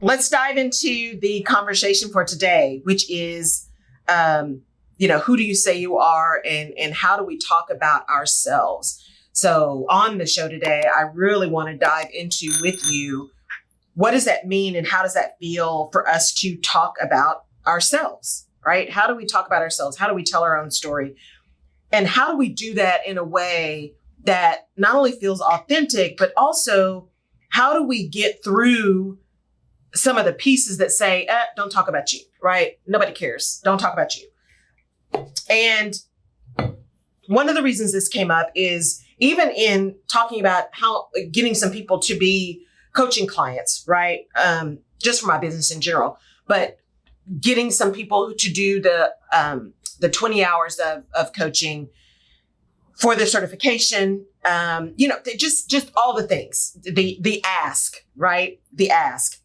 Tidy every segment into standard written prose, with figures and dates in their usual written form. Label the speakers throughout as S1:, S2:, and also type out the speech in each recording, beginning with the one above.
S1: Let's dive into the conversation for today, which is, who do you say you are, and how do we talk about ourselves? So on the show today, I really want to dive into with you, what does that mean and how does that feel for us to talk about ourselves, right? How do we talk about ourselves? How do we tell our own story? And how do we do that in a way that not only feels authentic, but also how do we get through some of the pieces that say, don't talk about you, right? Nobody cares. Don't talk about you. And one of the reasons this came up is even in talking about how getting some people to be coaching clients, right? Just for my business in general, but getting some people to do the 20 hours of coaching for their certification, just all the things, the ask, right? The ask.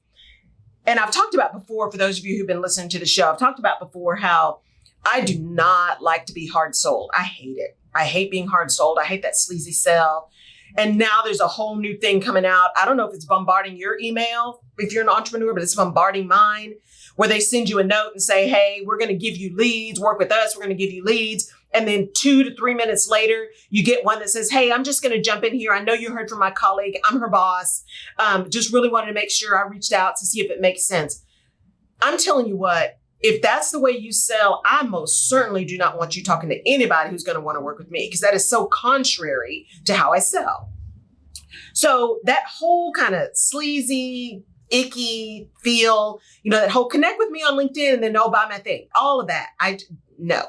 S1: And I've talked about before, for those of you who've been listening to the show, I've talked about before how I do not like to be hard sold. I hate it. I hate being hard sold. I hate that sleazy sell. And now there's a whole new thing coming out. I don't know if it's bombarding your email if you're an entrepreneur, but it's bombarding mine, where they send you a note and say, hey, we're going to give you leads, work with us. We're going to give you leads. And then 2 to 3 minutes later, you get one that says, hey, I'm just going to jump in here. I know you heard from my colleague. I'm her boss. Just really wanted to make sure I reached out to see if it makes sense. I'm telling you what, if that's the way you sell, I most certainly do not want you talking to anybody who's going to want to work with me, because that is so contrary to how I sell. So that whole kind of sleazy, icky feel, that whole connect with me on LinkedIn and then buy my thing, all of that, no.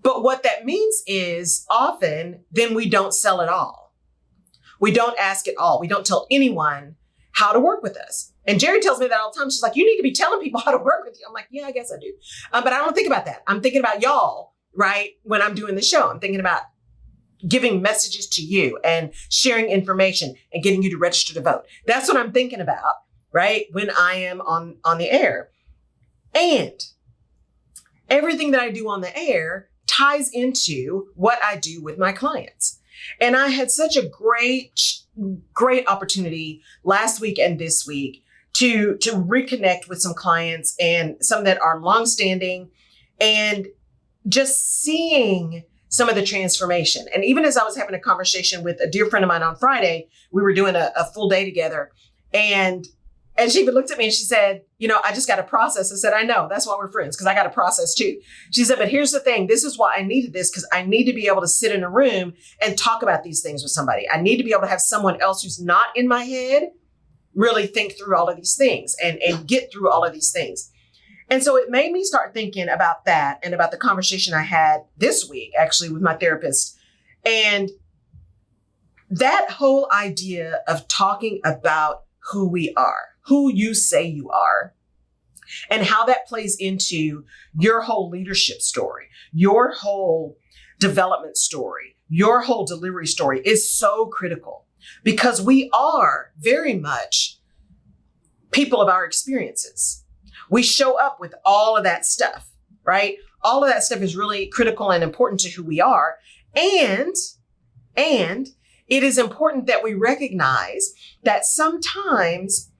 S1: But what that means is often then we don't sell at all. We don't ask at all. We don't tell anyone how to work with us. And Jerry tells me that all the time. She's like, you need to be telling people how to work with you. I'm like, yeah, I guess I do. But I don't think about that. I'm thinking about y'all, right? When I'm doing the show, I'm thinking about giving messages to you and sharing information and getting you to register to vote. That's what I'm thinking about, right? When I am on the air. And everything that I do on the air ties into what I do with my clients. And I had such a great opportunity last week and this week to reconnect with some clients, and some that are longstanding, and just seeing some of the transformation. And even as I was having a conversation with a dear friend of mine on Friday, we were doing a full day together, and she looked at me and she said, I just got to process. I said, I know, that's why we're friends, because I got to process too. She said, but here's the thing. This is why I needed this, because I need to be able to sit in a room and talk about these things with somebody. I need to be able to have someone else who's not in my head really think through all of these things and get through all of these things. And so it made me start thinking about that and about the conversation I had this week, actually, with my therapist. And that whole idea of talking about who we are, who you say you are, and how that plays into your whole leadership story, your whole development story, your whole delivery story is so critical, because we are very much people of our experiences. We show up with all of that stuff, right? All of that stuff is really critical and important to who we are. And it is important that we recognize that sometimes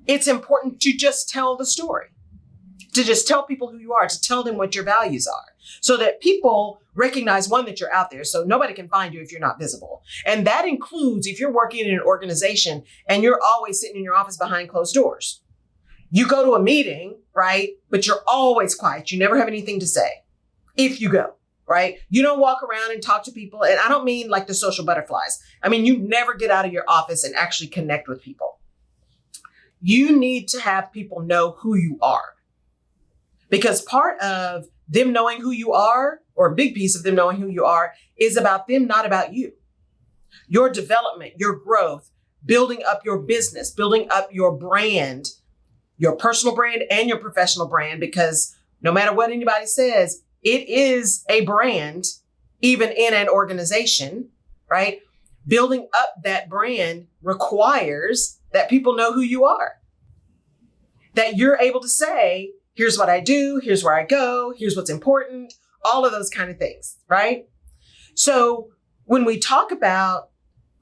S1: it's important to just tell the story, to just tell people who you are, to tell them what your values are, so that people recognize, one, that you're out there, so nobody can find you if you're not visible. And that includes if you're working in an organization and you're always sitting in your office behind closed doors. You go to a meeting, right? But you're always quiet. You never have anything to say if you go, right? You don't walk around and talk to people. And I don't mean like the social butterflies. I mean, you never get out of your office and actually connect with people. You need to have people know who you are, because part of them knowing who you are, or a big piece of them knowing who you are, is about them, not about you. Your development, your growth, building up your business, building up your brand, your personal brand and your professional brand, because no matter what anybody says, it is a brand, even in an organization, right? Building up that brand requires that people know who you are, that you're able to say, here's what I do, here's where I go, here's what's important, all of those kind of things, right? So when we talk about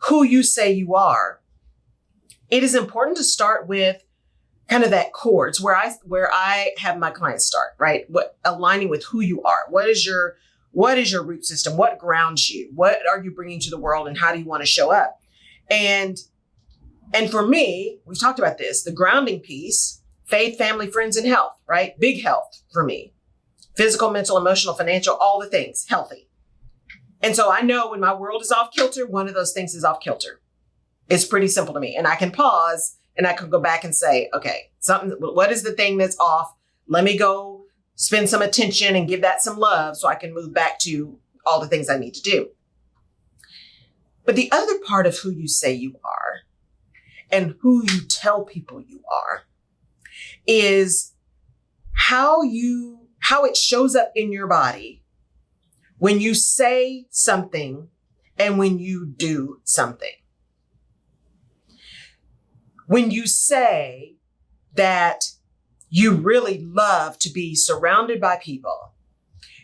S1: who you say you are, it is important to start with kind of that core. It's where I have my clients start, right? Aligning with who you are. What is your root system? What grounds you? What are you bringing to the world, and how do you want to show up? And for me, we've talked about this, the grounding piece, faith, family, friends, and health, right? Big health for me. Physical, mental, emotional, financial, all the things, healthy. And so I know when my world is off kilter, one of those things is off kilter. It's pretty simple to me. And I can pause and I can go back and say, okay, what is the thing that's off? Let me go spend some attention and give that some love so I can move back to all the things I need to do. But the other part of who you say you are and who you tell people you are is how it shows up in your body when you say something and when you do something. When you say that you really love to be surrounded by people,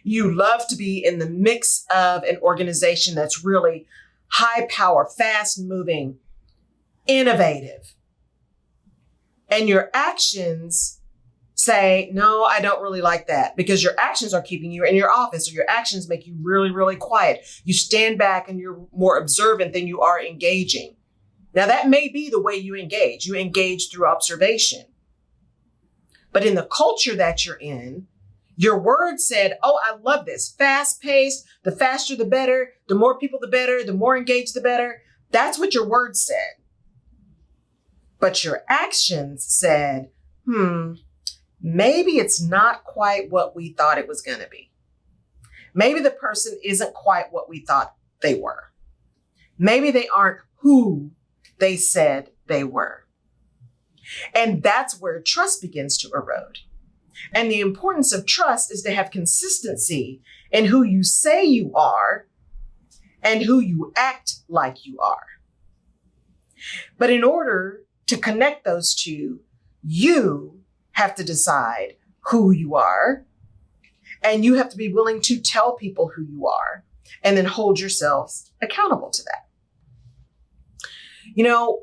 S1: you love to be in the mix of an organization that's really high power, fast moving, innovative, and your actions say, no, I don't really like that, because your actions are keeping you in your office, or your actions make you really, really quiet. You stand back and you're more observant than you are engaging. Now, that may be the way you engage. You engage through observation. But in the culture that you're in, your word said, oh, I love this. Fast paced, the faster, the better. The more people, the better. The more engaged, the better. That's what your word said. But your actions said, maybe it's not quite what we thought it was going to be. Maybe the person isn't quite what we thought they were. Maybe they aren't who they said they were. And that's where trust begins to erode. And the importance of trust is to have consistency in who you say you are and who you act like you are. But in order to connect those two, you have to decide who you are, and you have to be willing to tell people who you are and then hold yourselves accountable to that. You know,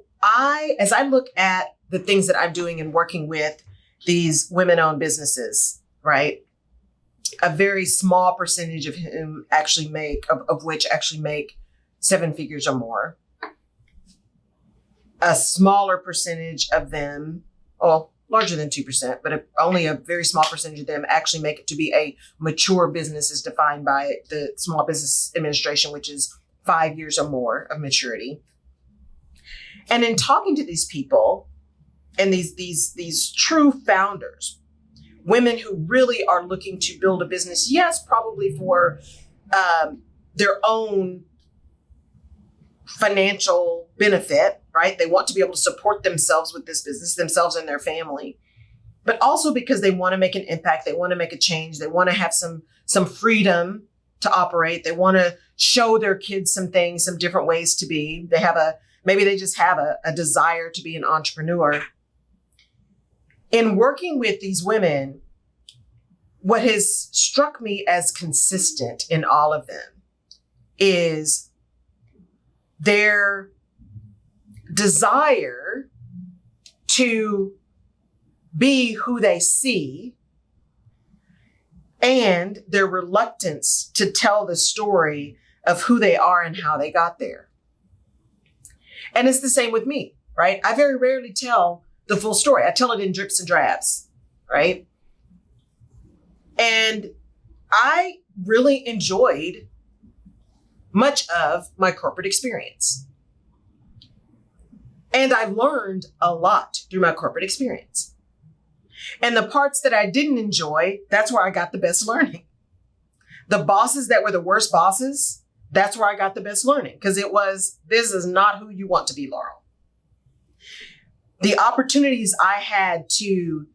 S1: as I look at the things that I'm doing and working with these women-owned businesses, right? A very small percentage of whom actually make 7 figures or more. A smaller percentage of them, larger than 2%, but only a very small percentage of them actually make it to be a mature business as defined by the Small Business Administration, which is 5 years or more of maturity. And in talking to these people and these true founders, women who really are looking to build a business, yes, probably for their own financial benefit, right? They want to be able to support themselves with this business, themselves and their family, but also because they want to make an impact. They want to make a change. They want to have some freedom to operate. They want to show their kids some things, some different ways to be. Maybe they just have a desire to be an entrepreneur. In working with these women, what has struck me as consistent in all of them is their desire to be who they see and their reluctance to tell the story of who they are and how they got there. And it's the same with me, right? I very rarely tell the full story. I tell it in drips and drabs, right? And I really enjoyed much of my corporate experience. And I learned a lot through my corporate experience. And the parts that I didn't enjoy, that's where I got the best learning. The bosses that were the worst bosses, that's where I got the best learning, because this is not who you want to be, Laurel. The opportunities I had to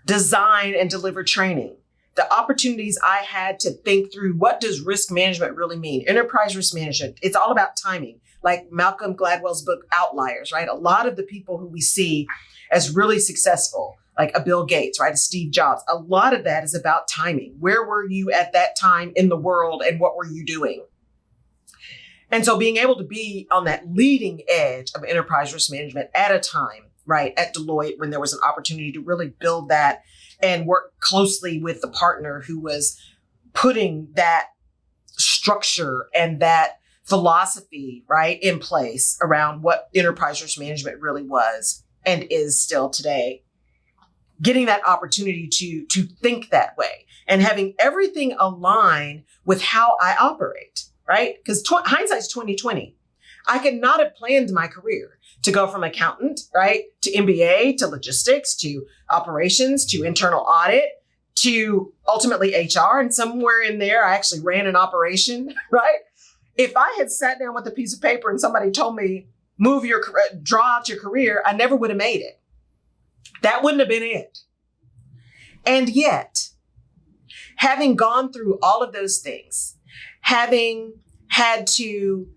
S1: design and deliver training, the opportunities I had to think through, what does risk management really mean? Enterprise risk management, it's all about timing. Like Malcolm Gladwell's book, Outliers, right? A lot of the people who we see as really successful, like a Bill Gates, right? A Steve Jobs, a lot of that is about timing. Where were you at that time in the world and what were you doing? And so being able to be on that leading edge of enterprise risk management at a time right, at Deloitte when there was an opportunity to really build that and work closely with the partner who was putting that structure and that philosophy, right, in place around what enterprise risk management really was and is still today. Getting that opportunity to think that way and having everything align with how I operate, right? Because hindsight's 2020. I could not have planned my career to go from accountant, right, to MBA, to logistics, to operations, to internal audit, to ultimately HR. And somewhere in there, I actually ran an operation, right? If I had sat down with a piece of paper and somebody told me, draw out your career, I never would have made it. That wouldn't have been it. And yet, having gone through all of those things, having had to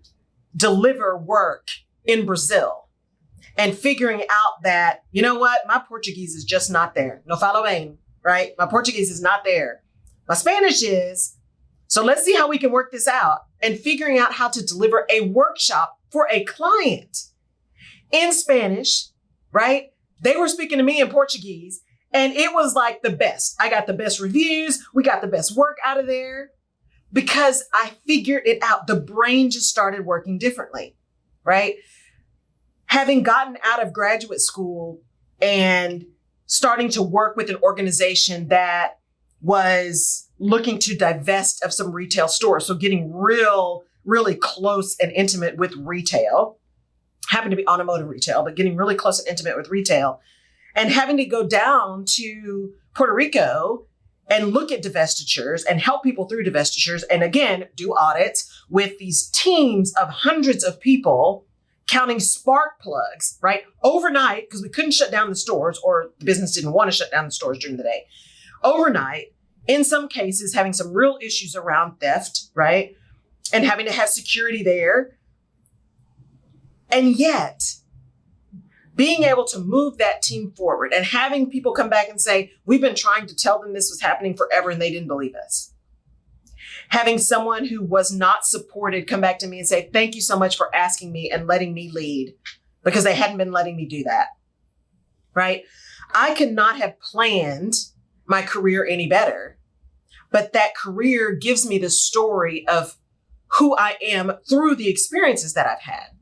S1: deliver work in Brazil and figuring out that, you know what, my Portuguese is just not there. No falo bem, right? My Portuguese is not there. My Spanish is. So let's see how we can work this out, and figuring out how to deliver a workshop for a client in Spanish, right? They were speaking to me in Portuguese, and it was like the best. I got the best reviews. We got the best work out of there because I figured it out. The brain just started working differently, right? Having gotten out of graduate school and starting to work with an organization that was looking to divest of some retail stores. So getting really close and intimate with retail. Happened to be automotive retail, but getting really close and intimate with retail, and having to go down to Puerto Rico and look at divestitures and help people through divestitures. And again, do audits with these teams of hundreds of people, counting spark plugs, right? Overnight, because we couldn't shut down the stores, or the business didn't want to shut down the stores during the day. Overnight, in some cases, having some real issues around theft, right? And having to have security there. And yet, being able to move that team forward and having people come back and say, we've been trying to tell them this was happening forever and they didn't believe us. Having someone who was not supported come back to me and say, thank you so much for asking me and letting me lead, because they hadn't been letting me do that, right? I could not have planned my career any better, but that career gives me the story of who I am through the experiences that I've had.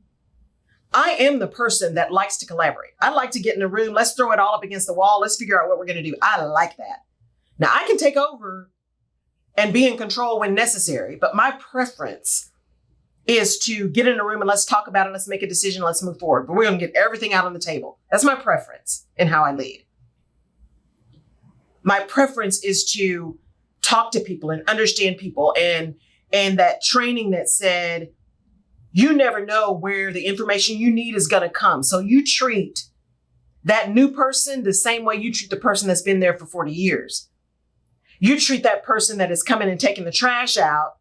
S1: I am the person that likes to collaborate. I like to get in a room. Let's throw it all up against the wall. Let's figure out what we're going to do. I like that. Now, I can take over and be in control when necessary, but my preference is to get in a room and let's talk about it. Let's make a decision. Let's move forward. But we're going to get everything out on the table. That's my preference in how I lead. My preference is to talk to people and understand people, and that training that said, you never know where the information you need is going to come. So you treat that new person the same way you treat the person that's been there for 40 years. You treat that person that is coming and taking the trash out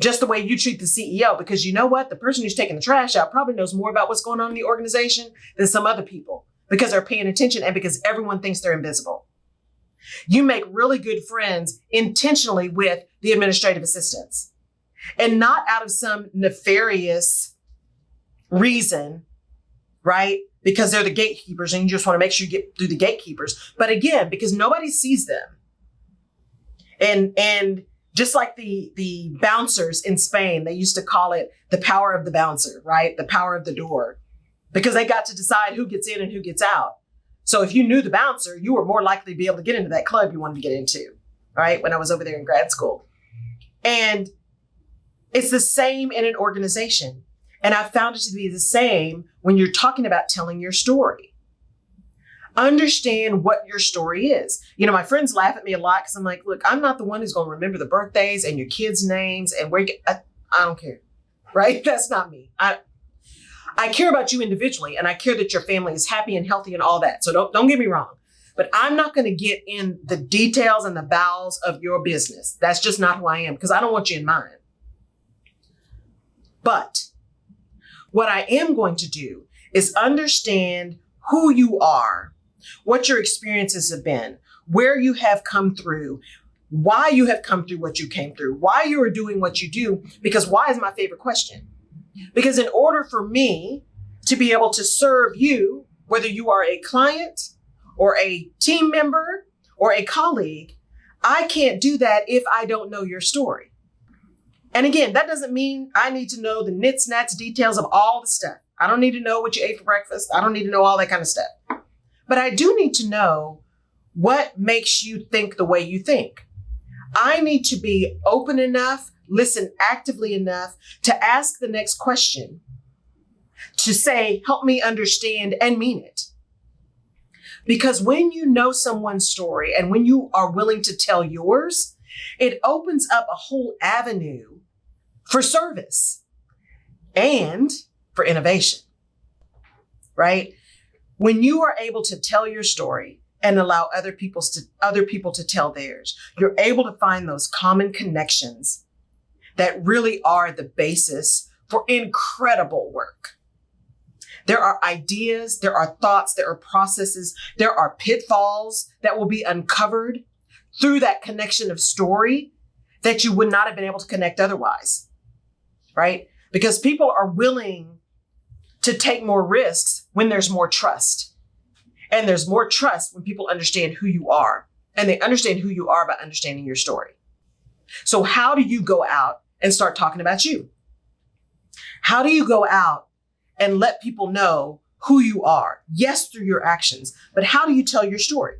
S1: just the way you treat the CEO, because you know what? The person who's taking the trash out probably knows more about what's going on in the organization than some other people, because they're paying attention and because everyone thinks they're invisible. You make really good friends intentionally with the administrative assistants. And not out of some nefarious reason, right? Because they're the gatekeepers and you just want to make sure you get through the gatekeepers. But again, because nobody sees them. And just like the bouncers in Spain, they used to call it the power of the bouncer, right? The power of the door, because they got to decide who gets in and who gets out. So if you knew the bouncer, you were more likely to be able to get into that club you wanted to get into, right? When I was over there in grad school. And it's the same in an organization. And I found it to be the same when you're talking about telling your story. Understand what your story is. You know, my friends laugh at me a lot because I'm like, look, I'm not the one who's going to remember the birthdays and your kids' names and where you get, I don't care, right? That's not me. I care about you individually, and I care that your family is happy and healthy and all that. So don't get me wrong. But I'm not going to get in the details and the bowels of your business. That's just not who I am, because I don't want you in mine. But what I am going to do is understand who you are, what your experiences have been, where you have come through, why you have come through what you came through, why you are doing what you do, because why is my favorite question. Because in order for me to be able to serve you whether you are a client or a team member or a colleague, I can't do that if I don't know your story. And again, that doesn't mean I need to know the nits, nats, details of all the stuff. I don't need to know what you ate for breakfast. I don't need to know all that kind of stuff. But I do need to know what makes you think the way you think. I need to be open enough, listen actively enough to ask the next question, to say, help me understand and mean it. Because when you know someone's story and when you are willing to tell yours, it opens up a whole avenue for service and for innovation, right? When you are able to tell your story and allow other people to tell theirs, you're able to find those common connections that really are the basis for incredible work. There are ideas, there are thoughts, there are processes, there are pitfalls that will be uncovered through that connection of story that you would not have been able to connect otherwise, right? Because people are willing to take more risks when there's more trust. And there's more trust when people understand who you are. And they understand who you are by understanding your story. So how do you go out and start talking about you? How do you go out and let people know who you are? Yes, through your actions, but how do you tell your story?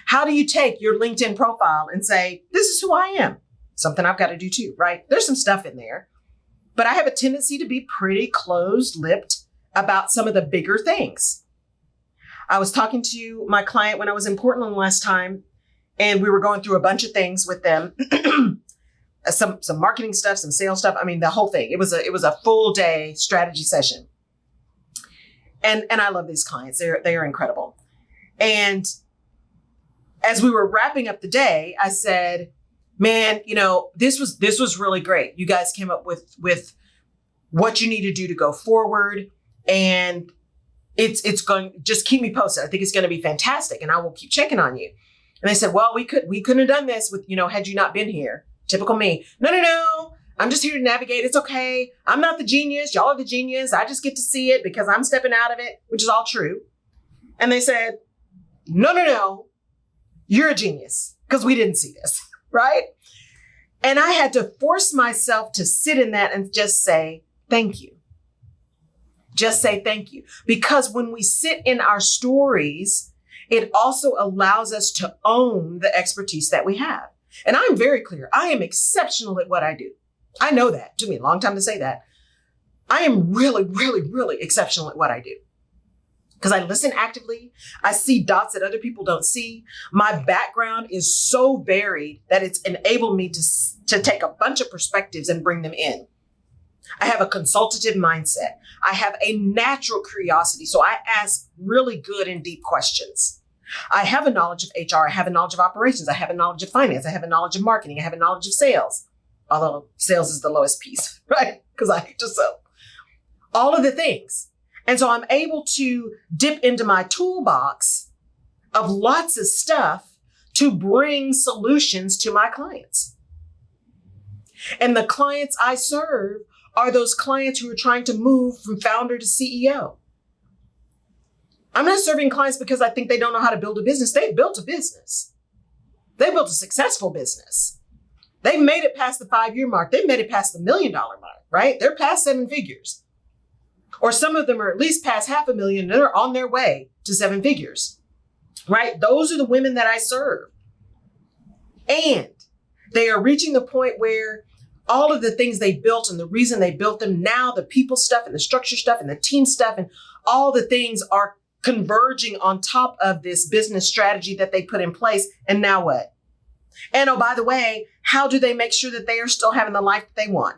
S1: How do you take your LinkedIn profile and say, this is who I am? Something I've got to do too, right? There's some stuff in there, but I have a tendency to be pretty closed-lipped about some of the bigger things. I was talking to my client when I was in Portland last time, and we were going through a bunch of things with them. Some marketing stuff, some sales stuff. I mean, the whole thing. It was a full day strategy session. And I love these clients. They are incredible. And as we were wrapping up the day, I said, man, this was really great. You guys came up with what you need to do to go forward. And it's going, just keep me posted. I think it's going to be fantastic. And I will keep checking on you. And they said, well, we couldn't have done this with, had you not been here. Typical me. No. I'm just here to navigate. It's okay. I'm not the genius. Y'all are the genius. I just get to see it because I'm stepping out of it, which is all true. And they said, no. You're a genius because we didn't see this, right? And I had to force myself to sit in that and just say, thank you. Just say thank you. Because when we sit in our stories, it also allows us to own the expertise that we have. And I'm very clear. I am exceptional at what I do. I know that. It took me a long time to say that. I am really, really, really exceptional at what I do. Because I listen actively. I see dots that other people don't see. My background is so varied that it's enabled me to take a bunch of perspectives and bring them in. I have a consultative mindset. I have a natural curiosity. So I ask really good and deep questions. I have a knowledge of HR. I have a knowledge of operations. I have a knowledge of finance. I have a knowledge of marketing. I have a knowledge of sales. Although sales is the lowest piece, right? Because I hate to sell. All of the things. And so I'm able to dip into my toolbox of lots of stuff to bring solutions to my clients. And the clients I serve are those clients who are trying to move from founder to CEO. I'm not serving clients because I think they don't know how to build a business. They've built a business. They built a successful business. They've made it past the 5-year mark. They've made it past the $1 million mark, right? They're past 7 figures. Or some of them are at least past $500,000 and they're on their way to 7 figures, right? Those are the women that I serve. And they are reaching the point where all of the things they built and the reason they built them, now the people stuff and the structure stuff and the team stuff and all the things are converging on top of this business strategy that they put in place. And now what? And oh, by the way, how do they make sure that they are still having the life that they want?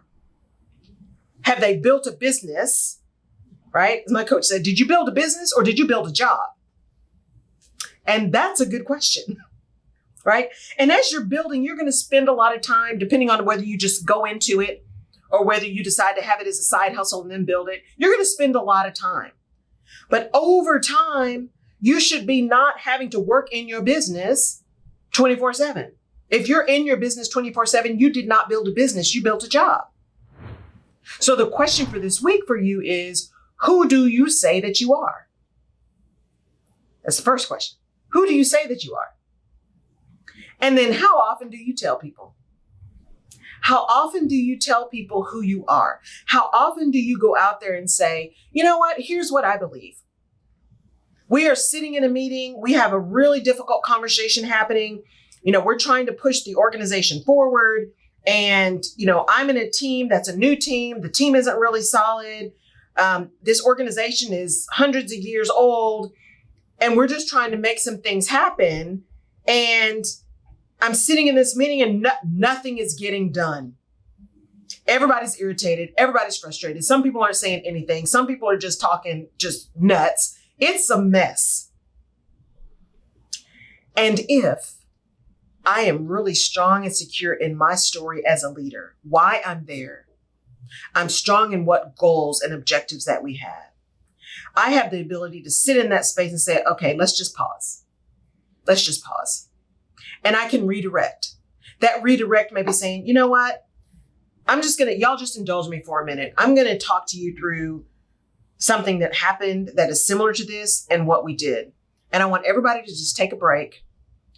S1: Have they built a business, right? As my coach said, did you build a business or did you build a job? And that's a good question, right? And as you're building, you're going to spend a lot of time, depending on whether you just go into it or whether you decide to have it as a side hustle and then build it, you're going to spend a lot of time. But over time, you should be not having to work in your business 24/7. If you're in your business 24/7, you did not build a business, you built a job. So the question for this week for you is, who do you say that you are? That's the first question. Who do you say that you are? And then how often do you tell people? How often do you tell people who you are? How often do you go out there and say, you know what? Here's what I believe. We are sitting in a meeting. We have a really difficult conversation happening. We're trying to push the organization forward. And, I'm in a team that's a new team. The team isn't really solid. This organization is hundreds of years old. And we're just trying to make some things happen. And I'm sitting in this meeting and nothing is getting done. Everybody's irritated. Everybody's frustrated. Some people aren't saying anything. Some people are just talking just nuts. It's a mess. And if I am really strong and secure in my story as a leader, why I'm there, I'm strong in what goals and objectives that we have, I have the ability to sit in that space and say, okay, let's just pause. Let's just pause. And I can redirect. That redirect may be saying, you know what? Y'all just indulge me for a minute. I'm going to talk to you through something that happened that is similar to this and what we did. And I want everybody to just take a break.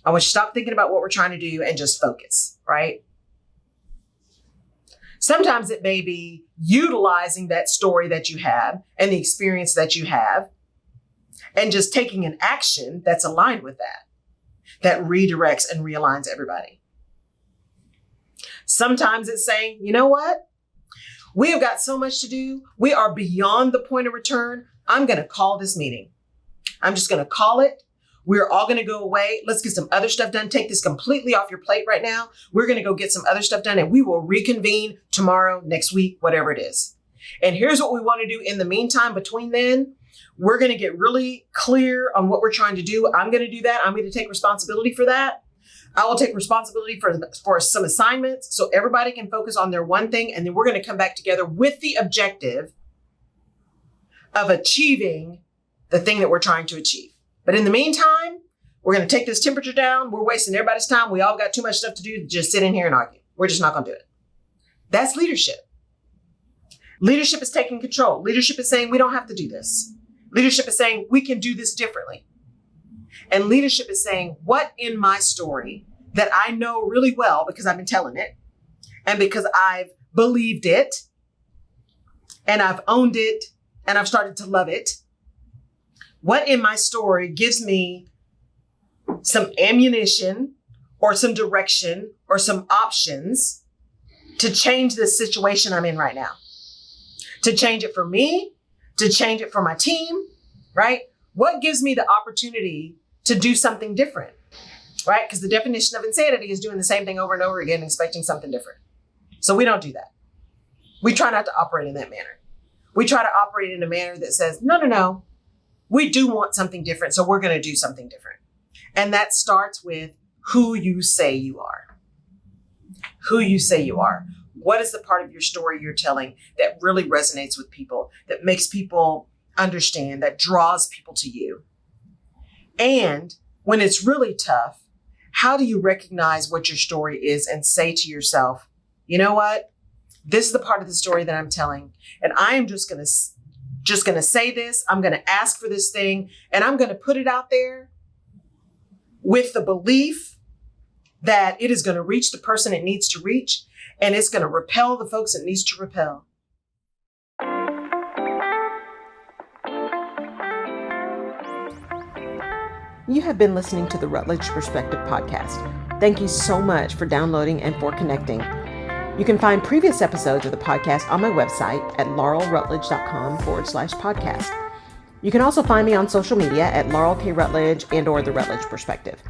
S1: I want you to stop thinking about what we're trying to do and just focus, right? Sometimes it may be utilizing that story that you have and the experience that you have and just taking an action that's aligned with that redirects and realigns everybody. Sometimes it's saying, you know what? We have got so much to do. We are beyond the point of return. I'm going to call this meeting. I'm just going to call it. We're all going to go away. Let's get some other stuff done. Take this completely off your plate right now. We're going to go get some other stuff done and we will reconvene tomorrow, next week, whatever it is. And here's what we want to do in the meantime. Between then, we're going to get really clear on what we're trying to do. I'm going to do that. I'm going to take responsibility for that. I will take responsibility for some assignments so everybody can focus on their one thing. And then we're going to come back together with the objective of achieving the thing that we're trying to achieve. But in the meantime, we're going to take this temperature down. We're wasting everybody's time. We all got too much stuff to do to just sit in here and argue. We're just not going to do it. That's leadership. Leadership is taking control. Leadership is saying we don't have to do this. Leadership is saying we can do this differently. And leadership is saying what in my story that I know really well because I've been telling it and because I've believed it and I've owned it and I've started to love it. What in my story gives me some ammunition or some direction or some options to change this situation I'm in right now? To change it for me, to change it for my team, right? What gives me the opportunity to do something different, right? Because the definition of insanity is doing the same thing over and over again, expecting something different. So we don't do that. We try not to operate in that manner. We try to operate in a manner that says, no. We do want something different, so we're going to do something different. And that starts with who you say you are. Who you say you are. What is the part of your story you're telling that really resonates with people, that makes people understand, that draws people to you? And when it's really tough, how do you recognize what your story is and say to yourself, you know what? This is the part of the story that I'm telling, and I am just going to say this. I'm going to ask for this thing, and I'm going to put it out there with the belief that it is going to reach the person it needs to reach, and it's going to repel the folks it needs to repel. You have been listening to the Rutledge Perspective podcast. Thank you so much for downloading and for connecting. You can find previous episodes of the podcast on my website at laurelrutledge.com/podcast. You can also find me on social media at Laurel K. Rutledge and/or The Rutledge Perspective.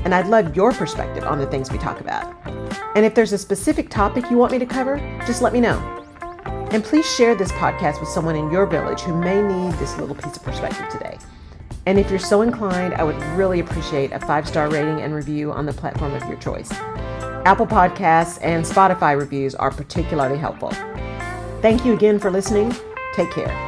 S1: And I'd love your perspective on the things we talk about. And if there's a specific topic you want me to cover, just let me know. And please share this podcast with someone in your village who may need this little piece of perspective today. And if you're so inclined, I would really appreciate a 5-star rating and review on the platform of your choice. Apple Podcasts and Spotify reviews are particularly helpful. Thank you again for listening. Take care.